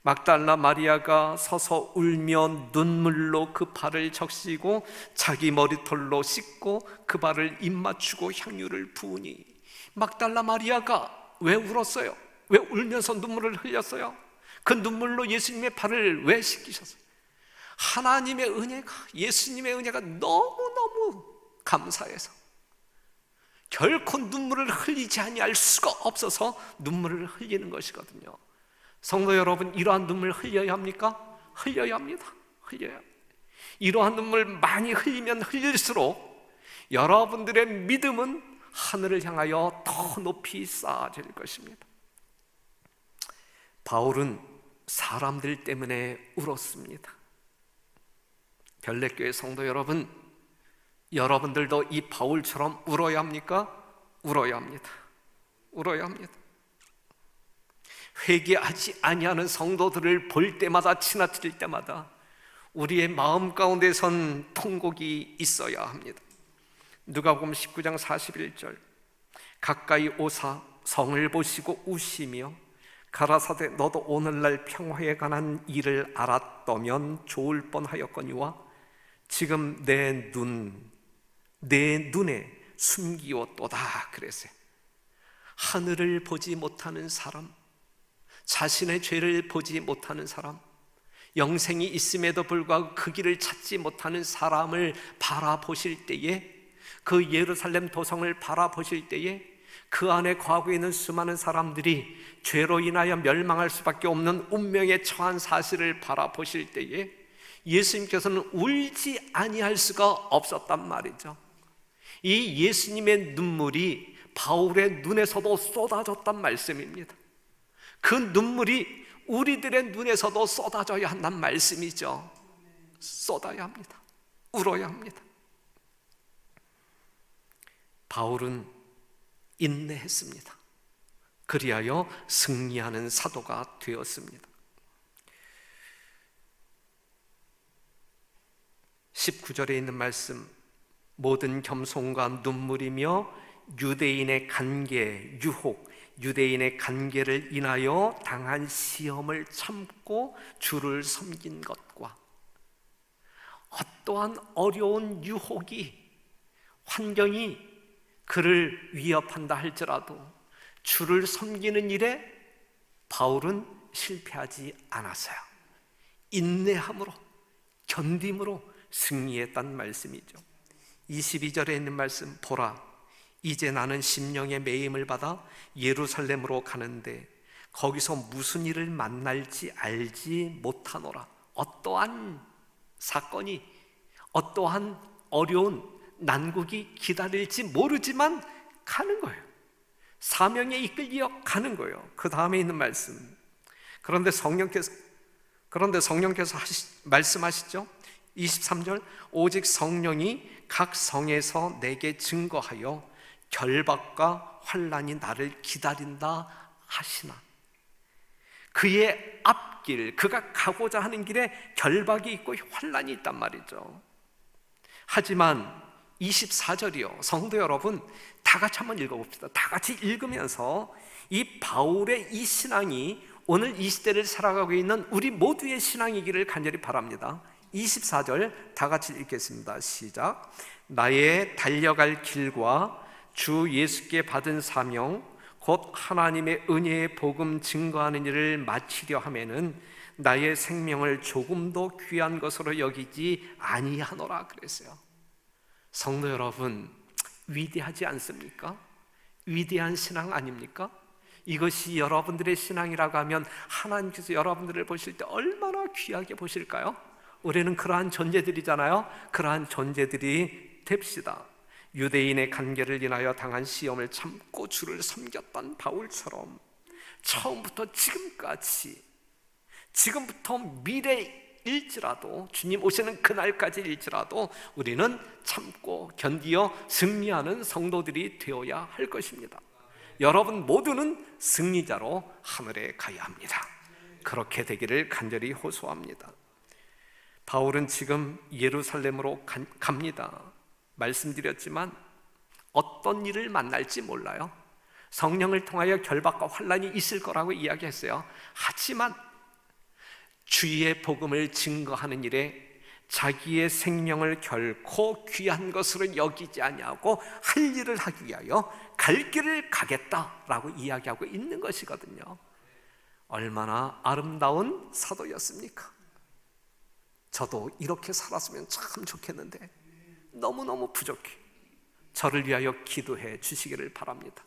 막달라 마리아가 서서 울며 눈물로 그 발을 적시고 자기 머리털로 씻고 그 발을 입맞추고 향유를 부으니, 막달라 마리아가 왜 울었어요? 왜 울면서 눈물을 흘렸어요? 그 눈물로 예수님의 발을 왜 씻기셨어요? 하나님의 은혜가, 예수님의 은혜가 너무너무 감사해서 결코 눈물을 흘리지 아니할 수가 없어서 눈물을 흘리는 것이거든요. 성도 여러분, 이러한 눈물 흘려야 합니까? 흘려야 합니다. 흘려야 합니다. 이러한 눈물 많이 흘리면 흘릴수록 여러분들의 믿음은 하늘을 향하여 더 높이 쌓아질 것입니다. 바울은 사람들 때문에 울었습니다. 별내교회 성도 여러분, 여러분들도 이 바울처럼 울어야 합니까? 울어야 합니다. 울어야 합니다. 회개하지 아니하는 성도들을 볼 때마다, 지나칠 때마다 우리의 마음 가운데선 통곡이 있어야 합니다. 누가복음 19장 41절, 가까이 오사 성을 보시고 우시며 가라사대 너도 오늘날 평화에 관한 일을 알았더면 좋을 뻔하였거니와 지금 내 눈에 숨기었도다 그랬어요. 하늘을 보지 못하는 사람, 자신의 죄를 보지 못하는 사람, 영생이 있음에도 불구하고 그 길을 찾지 못하는 사람을 바라보실 때에, 그 예루살렘 도성을 바라보실 때에 그 안에 거하고 있는 수많은 사람들이 죄로 인하여 멸망할 수밖에 없는 운명에 처한 사실을 바라보실 때에 예수님께서는 울지 아니할 수가 없었단 말이죠. 이 예수님의 눈물이 바울의 눈에서도 쏟아졌단 말씀입니다. 그 눈물이 우리들의 눈에서도 쏟아져야 한다는 말씀이죠. 쏟아야 합니다. 울어야 합니다. 바울은 인내했습니다. 그리하여 승리하는 사도가 되었습니다. 19절에 있는 말씀, 모든 겸손과 눈물이며 유대인의 간계, 유혹, 유대인의 간계를 인하여 당한 시험을 참고 주를 섬긴 것과 어떠한 어려운 유혹이, 환경이 그를 위협한다 할지라도 주를 섬기는 일에 바울은 실패하지 않았어요. 인내함으로, 견딤으로 승리했다는 말씀이죠. 22절에 있는 말씀, 보라 이제 나는 심령의 매임을 받아 예루살렘으로 가는데 거기서 무슨 일을 만날지 알지 못하노라. 어떠한 사건이, 어떠한 어려운 난국이 기다릴지 모르지만 가는 거예요. 사명에 이끌려 가는 거예요. 그 다음에 있는 말씀, 그런데 성령께서 말씀하시죠. 23절, 오직 성령이 각 성에서 내게 증거하여 결박과 환난이 나를 기다린다 하시나. 그의 앞길, 그가 가고자 하는 길에 결박이 있고 환난이 있단 말이죠. 하지만 24절이요. 성도 여러분, 다 같이 한번 읽어봅시다. 다 같이 읽으면서 이 바울의 이 신앙이 오늘 이 시대를 살아가고 있는 우리 모두의 신앙이기를 간절히 바랍니다. 24절 다 같이 읽겠습니다. 시작. 나의 달려갈 길과 주 예수께 받은 사명 곧 하나님의 은혜의 복음 증거하는 일을 마치려 하면은 나의 생명을 조금도 귀한 것으로 여기지 아니하노라 그랬어요. 성도 여러분, 위대하지 않습니까? 위대한 신앙 아닙니까? 이것이 여러분들의 신앙이라고 하면 하나님께서 여러분들을 보실 때 얼마나 귀하게 보실까요? 우리는 그러한 존재들이잖아요. 그러한 존재들이 됩시다. 유대인의 간계를 인하여 당한 시험을 참고 주를 섬겼던 바울처럼 처음부터 지금부터 미래일지라도 주님 오시는 그날까지일지라도 우리는 참고 견디어 승리하는 성도들이 되어야 할 것입니다. 여러분 모두는 승리자로 하늘에 가야 합니다. 그렇게 되기를 간절히 호소합니다. 바울은 지금 예루살렘으로 갑니다. 말씀드렸지만 어떤 일을 만날지 몰라요. 성령을 통하여 결박과 환난이 있을 거라고 이야기했어요. 하지만 주의 복음을 증거하는 일에 자기의 생명을 결코 귀한 것으로 여기지 아니하고 할 일을 하기 위하여 갈 길을 가겠다라고 이야기하고 있는 것이거든요. 얼마나 아름다운 사도였습니까? 저도 이렇게 살았으면 참 좋겠는데 너무너무 부족해. 저를 위하여 기도해 주시기를 바랍니다.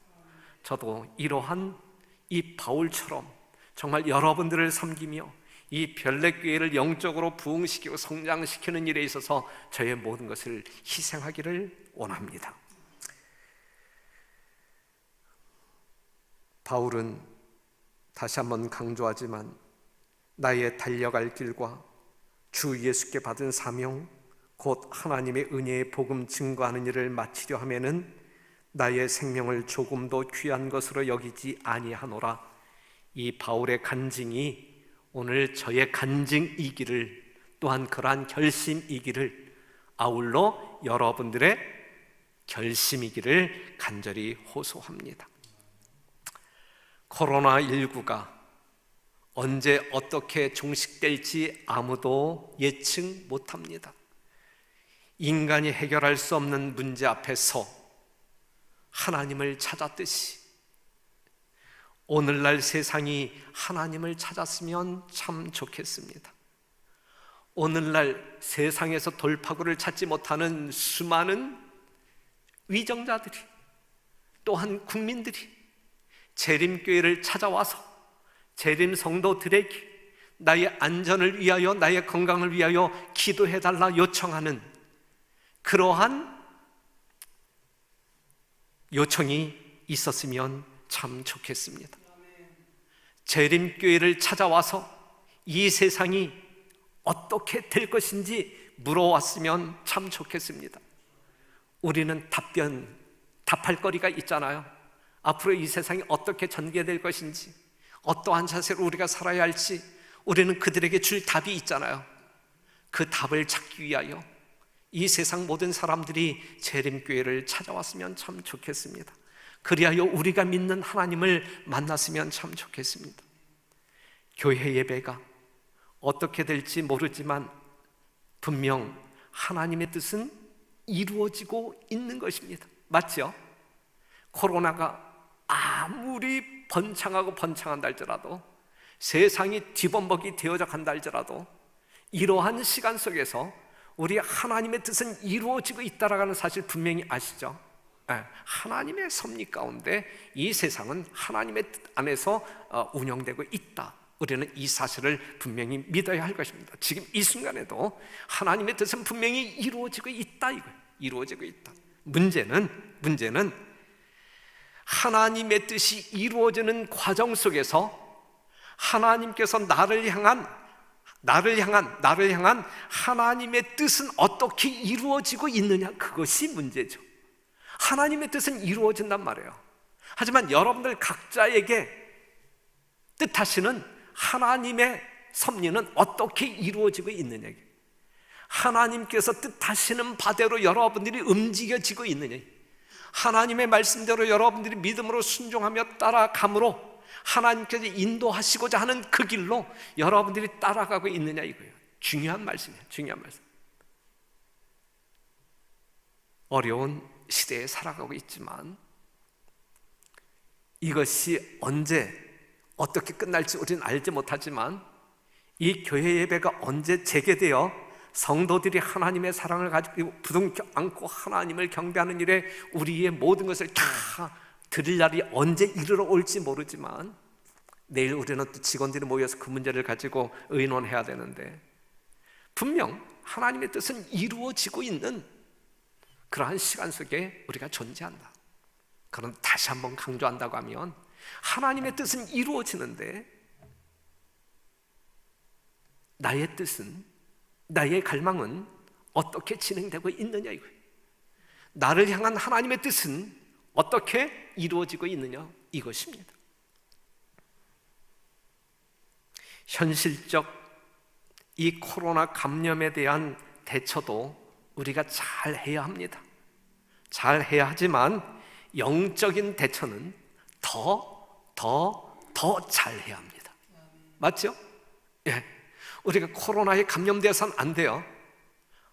저도 이러한 이 바울처럼 정말 여러분들을 섬기며 이 별내교회를 영적으로 부흥시키고 성장시키는 일에 있어서 저의 모든 것을 희생하기를 원합니다. 바울은 다시 한번 강조하지만 나의 달려갈 길과 주 예수께 받은 사명 곧 하나님의 은혜의 복음 증거하는 일을 마치려 하면은 나의 생명을 조금도 귀한 것으로 여기지 아니하노라. 이 바울의 간증이 오늘 저의 간증이기를, 또한 그러한 결심이기를, 아울러 여러분들의 결심이기를 간절히 호소합니다. 코로나19가 언제 어떻게 종식될지 아무도 예측 못합니다. 인간이 해결할 수 없는 문제 앞에서 하나님을 찾았듯이 오늘날 세상이 하나님을 찾았으면 참 좋겠습니다. 오늘날 세상에서 돌파구를 찾지 못하는 수많은 위정자들이, 또한 국민들이 재림교회를 찾아와서 재림 성도들에게 나의 안전을 위하여, 나의 건강을 위하여 기도해달라 요청하는 그러한 요청이 있었으면 참 좋겠습니다. 재림교회를 찾아와서 이 세상이 어떻게 될 것인지 물어왔으면 참 좋겠습니다. 우리는 답할 거리가 있잖아요. 앞으로 이 세상이 어떻게 전개될 것인지, 어떠한 자세로 우리가 살아야 할지 우리는 그들에게 줄 답이 있잖아요. 그 답을 찾기 위하여 이 세상 모든 사람들이 재림교회를 찾아왔으면 참 좋겠습니다. 그리하여 우리가 믿는 하나님을 만났으면 참 좋겠습니다. 교회 예배가 어떻게 될지 모르지만 분명 하나님의 뜻은 이루어지고 있는 것입니다. 맞죠? 코로나가 아무리 번창한다 할지라도, 세상이 뒤범벅이 되어져 간다 할지라도 이러한 시간 속에서 우리 하나님의 뜻은 이루어지고 있다라는 사실 분명히 아시죠? 하나님의 섭리 가운데 이 세상은 하나님의 뜻 안에서 운영되고 있다. 우리는 이 사실을 분명히 믿어야 할 것입니다. 지금 이 순간에도 하나님의 뜻은 분명히 이루어지고 있다. 이거예요. 이루어지고 있다. 문제는 하나님의 뜻이 이루어지는 과정 속에서 하나님께서 나를 향한 하나님의 뜻은 어떻게 이루어지고 있느냐, 그것이 문제죠. 하나님의 뜻은 이루어진단 말이에요. 하지만 여러분들 각자에게 뜻하시는 하나님의 섭리는 어떻게 이루어지고 있느냐, 하나님께서 뜻하시는 바대로 여러분들이 움직여지고 있느냐, 하나님의 말씀대로 여러분들이 믿음으로 순종하며 따라감으로 하나님께서 인도하시고자 하는 그 길로 여러분들이 따라가고 있느냐, 이거예요. 중요한 말씀이에요. 중요한 말씀. 어려운 시대에 살아가고 있지만 이것이 언제 어떻게 끝날지 우리는 알지 못하지만 이 교회 예배가 언제 재개되어 성도들이 하나님의 사랑을 가지고 부둥켜 안고 하나님을 경배하는 일에 우리의 모든 것을 다 드릴 날이 언제 이르러 올지 모르지만 내일 우리는 또 직원들이 모여서 그 문제를 가지고 의논해야 되는데 분명 하나님의 뜻은 이루어지고 있는 그러한 시간 속에 우리가 존재한다. 그럼 다시 한번 강조한다고 하면 하나님의 뜻은 이루어지는데 나의 뜻은, 나의 갈망은 어떻게 진행되고 있느냐 이거예요. 나를 향한 하나님의 뜻은 어떻게 이루어지고 있느냐 이것입니다. 현실적 이 코로나 감염에 대한 대처도 우리가 잘 해야 합니다. 잘 해야 하지만 영적인 대처는 더 잘 해야 합니다. 맞죠? 예. 우리가 코로나에 감염되어서는 안 돼요.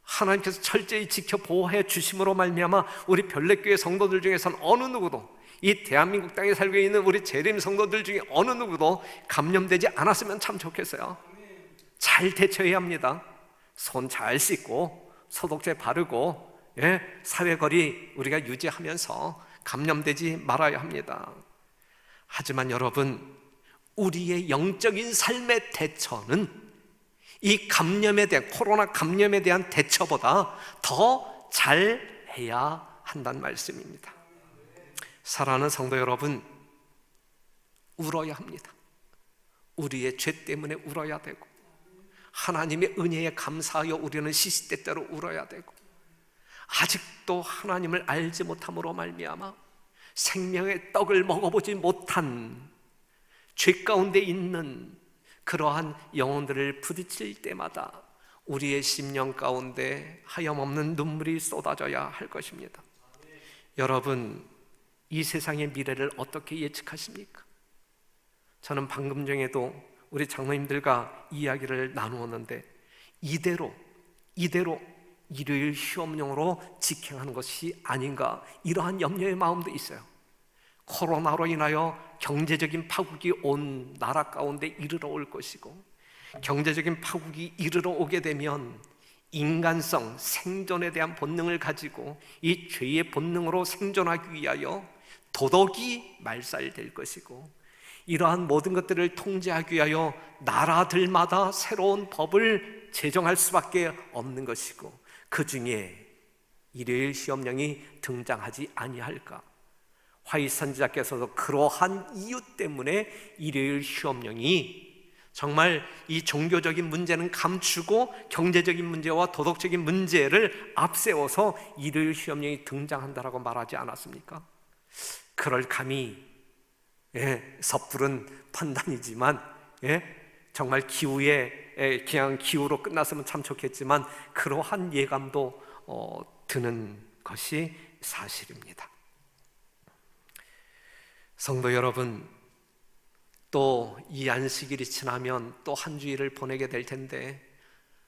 하나님께서 철저히 지켜 보호해 주심으로 말미암아 우리 별내교회 성도들 중에서는 어느 누구도, 이 대한민국 땅에 살고 있는 우리 재림 성도들 중에 어느 누구도 감염되지 않았으면 참 좋겠어요. 잘 대처해야 합니다. 손 잘 씻고 소독제 바르고, 예, 사회거리 우리가 유지하면서 감염되지 말아야 합니다. 하지만 여러분, 우리의 영적인 삶의 대처는 이 감염에 대한, 코로나 감염에 대한 대처보다 더 잘해야 한다는 말씀입니다. 사랑하는 성도 여러분, 울어야 합니다. 우리의 죄 때문에 울어야 되고 하나님의 은혜에 감사하여 우리는 시시때때로 울어야 되고 아직도 하나님을 알지 못함으로 말미암아 생명의 떡을 먹어보지 못한 죄 가운데 있는 그러한 영혼들을 부딪힐 때마다 우리의 심령 가운데 하염없는 눈물이 쏟아져야 할 것입니다. 여러분, 이 세상의 미래를 어떻게 예측하십니까? 저는 방금 전에도 우리 장로님들과 이야기를 나누었는데 이대로 일요일 휴업용으로 직행하는 것이 아닌가, 이러한 염려의 마음도 있어요. 코로나로 인하여 경제적인 파국이 온 나라 가운데 이르러 올 것이고, 경제적인 파국이 이르러 오게 되면 인간성, 생존에 대한 본능을 가지고 이 죄의 본능으로 생존하기 위하여 도덕이 말살될 것이고, 이러한 모든 것들을 통제하기 위하여 나라들마다 새로운 법을 제정할 수밖에 없는 것이고, 그 중에 일요일 시험령이 등장하지 아니할까? 화이 선지자께서도 그러한 이유 때문에 일요일 시험령이 정말 이 종교적인 문제는 감추고 경제적인 문제와 도덕적인 문제를 앞세워서 일요일 시험령이 등장한다라고 말하지 않았습니까? 그럴 감히, 예, 섣부른 판단이지만, 예, 정말 기후에 그냥 기후로 끝났으면 참 좋겠지만 그러한 예감도 드는 것이 사실입니다. 성도 여러분, 또 이 안식일이 지나면 또 한 주일을 보내게 될 텐데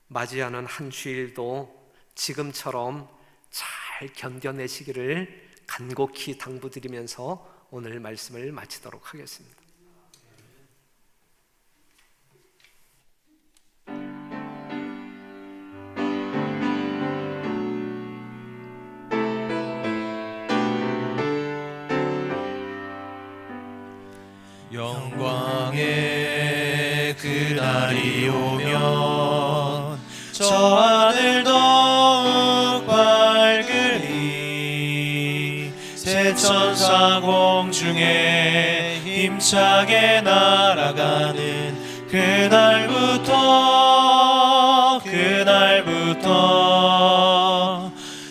맞이하는 한 주일도 지금처럼 잘 견뎌내시기를 간곡히 당부드리면서 오늘 말씀을 마치도록 하겠습니다. 영광의 그날이 오면 저 하늘 더욱 밝으리, 새 천사 공중에 힘차게 날아가는 그날부터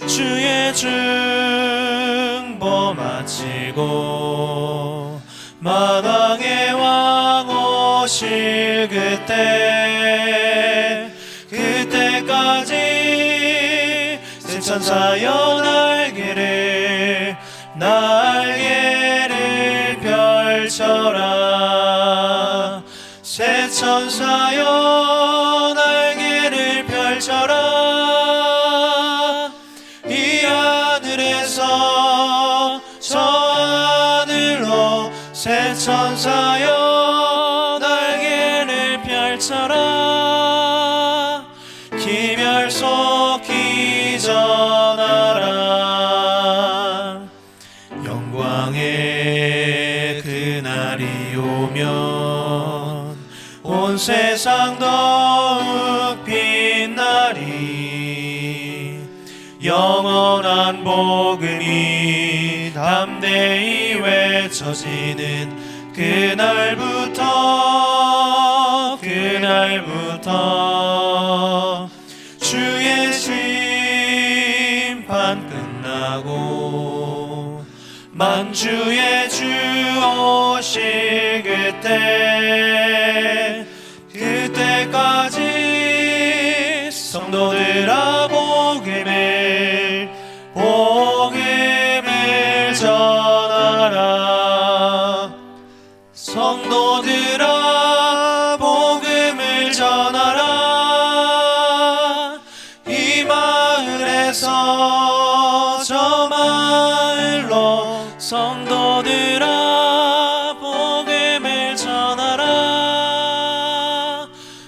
주의 중보 마치고 만왕의 왕 오실 그때까지 천사여 날개를 펼쳐라. 새 천사여 날개를 펼쳐라. 이 하늘에서 저 하늘로 새 천사여 날개를 펼쳐라. 기별 속히 전하라. 영광의 그날이 오면 온 세상 더욱 빛나리. 영원한 복음이 담대히 외쳐지는 그날부터 주의 심판 끝나고 만주의 주 오실 그때까지 성도들아 복음을 전하라. 성도들아 복음을 전하라. 이 마을에서 저 마을로 성도들아 복음을 전하라.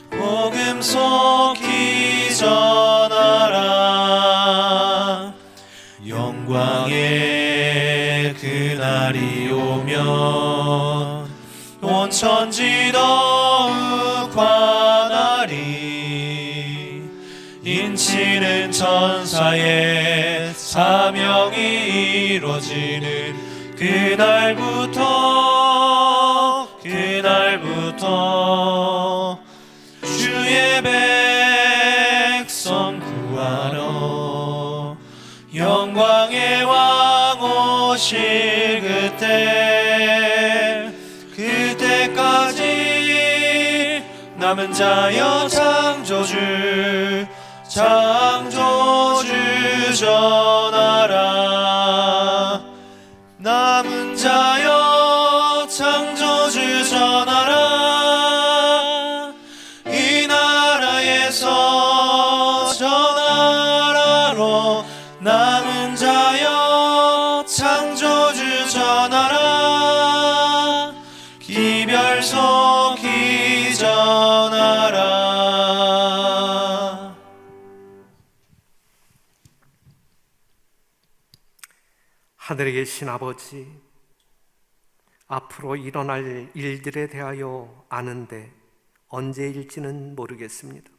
복음 속히 전하라. 영광의 그날이 오면 온 천지 더욱 환하리. 인치는 천사의 사명이 이루어지는 그날부터 주의 백성 구하러 영광의 왕 오실 그때까지 남은 자여 창조주 전하라. 남은 자여 창조주 전하라. 이 나라에서 저 나라로 남은 자여 창조주 전하라. 기별 속히 전하라. 하늘에 계신 아버지, 앞으로 일어날 일들에 대하여 아는데 언제일지는 모르겠습니다.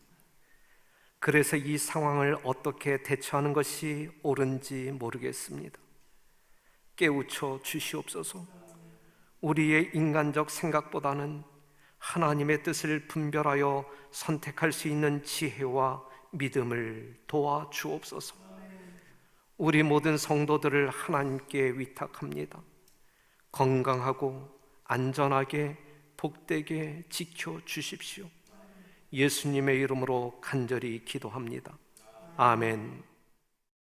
그래서 이 상황을 어떻게 대처하는 것이 옳은지 모르겠습니다. 깨우쳐 주시옵소서. 우리의 인간적 생각보다는 하나님의 뜻을 분별하여 선택할 수 있는 지혜와 믿음을 도와주옵소서. 우리 모든 성도들을 하나님께 위탁합니다. 건강하고 안전하게 복되게 지켜주십시오. 예수님의 이름으로 간절히 기도합니다. 아멘.